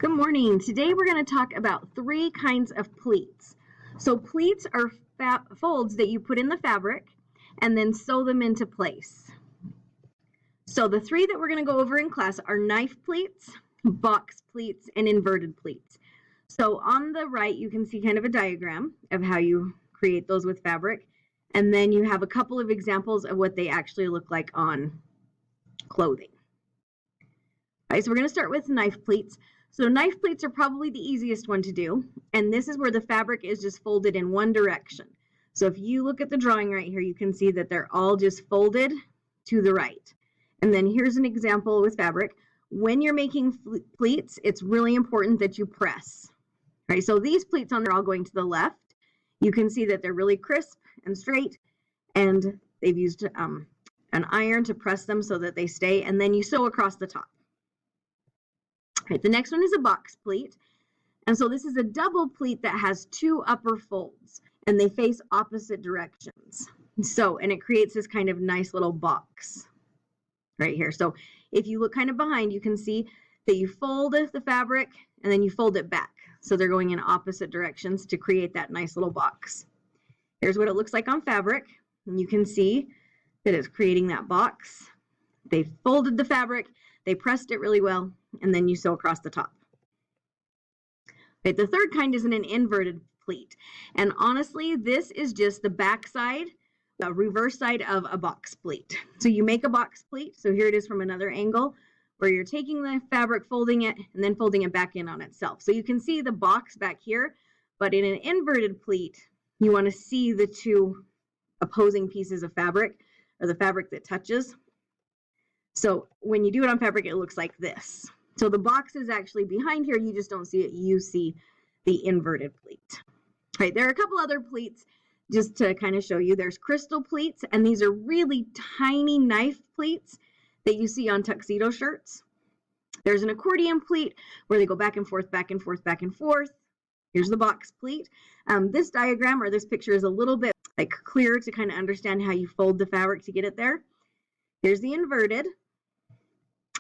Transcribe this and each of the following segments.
Good morning. Today we're going to talk about 3 kinds of pleats. So pleats are folds that you put in the fabric and then sew them into place. So the 3 that we're going to go over in class are knife pleats, box pleats, and inverted pleats. So on the right you can see kind of a diagram of how you create those with fabric, and then you have a couple of examples of what they actually look like on clothing. All right, so we're going to start with knife pleats. So knife pleats are probably the easiest one to do, and this is where the fabric is just folded in one direction. So if you look at the drawing right here, you can see that they're all just folded to the right. And then here's an example with fabric. When you're making pleats, it's really important that you press. All right, so these pleats on there are all going to the left. You can see that they're really crisp and straight, and they've used an iron to press them so that they stay, and then you sew across the top. Right, the next one is a box pleat, and so this is a double pleat that has 2 upper folds, and they face opposite directions. And it creates this kind of nice little box right here. So if you look kind of behind, you can see that you fold the fabric and then you fold it back. So they're going in opposite directions to create that nice little box. Here's what it looks like on fabric, and you can see that it's creating that box. They folded the fabric, they pressed it really well, and then you sew across the top. Right, the third kind is an inverted pleat. And honestly, this is just the back side, the reverse side of a box pleat. So you make a box pleat. So here it is from another angle where you're taking the fabric, folding it, and then folding it back in on itself. So you can see the box back here, but in an inverted pleat, you want to see the 2 opposing pieces of fabric, or the fabric that touches. So when you do it on fabric, it looks like this. So the box is actually behind here. You just don't see it. You see the inverted pleat. All right, there are a couple other pleats just to kind of show you. There's crystal pleats, and these are really tiny knife pleats that you see on tuxedo shirts. There's an accordion pleat where they go back and forth, back and forth, back and forth. Here's the box pleat. This diagram or this picture is a little bit clearer to kind of understand how you fold the fabric to get it there. Here's the inverted.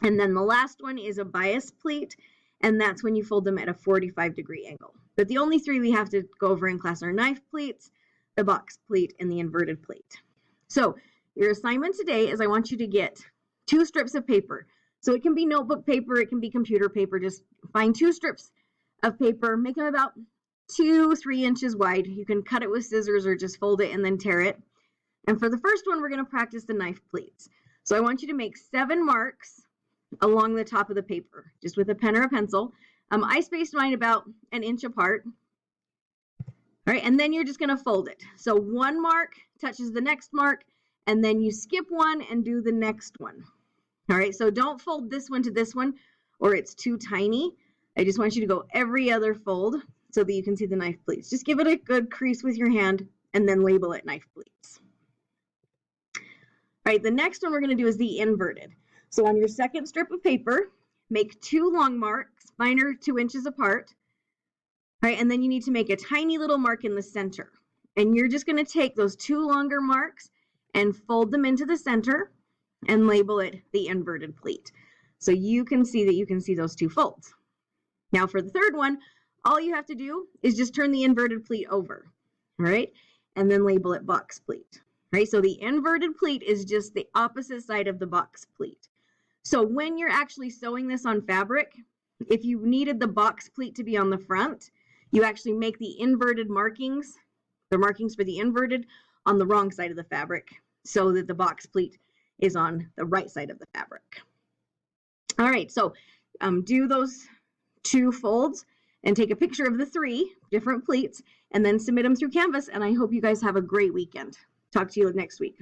And then the last one is a bias pleat, and that's when you fold them at a 45-degree angle. But the only 3 we have to go over in class are knife pleats, the box pleat, and the inverted pleat. So your assignment today is I want you to get 2 strips of paper. So it can be notebook paper, it can be computer paper. Just find 2 strips of paper, make them about 2-3 inches wide. You can cut it with scissors or just fold it and then tear it. And for the first one, we're going to practice the knife pleats. So I want you to make 7 marks along the top of the paper, just with a pen or a pencil. I spaced mine about 1 inch apart. All right, and then you're just going to fold it. So 1 mark touches the next mark, and then you skip 1 and do the next one. All right, so don't fold this one to this one, or it's too tiny. I just want you to go every other fold so that you can see the knife pleats. Just give it a good crease with your hand, and then label it knife pleats. All right, the next one we're going to do is the inverted. So on your second strip of paper, make 2 long marks, mine are 2 inches apart. All right, and then you need to make a tiny little mark in the center. And you're just going to take those 2 longer marks and fold them into the center and label it the inverted pleat. So you can see those 2 folds. Now for the third one, all you have to do is just turn the inverted pleat over, all right, and then label it box pleat. Right, so the inverted pleat is just the opposite side of the box pleat. So when you're actually sewing this on fabric, if you needed the box pleat to be on the front, you actually make the inverted markings, the markings for the inverted, on the wrong side of the fabric so that the box pleat is on the right side of the fabric. All right, so do those 2 folds and take a picture of the 3 different pleats and then submit them through Canvas, and I hope you guys have a great weekend. Talk to you next week.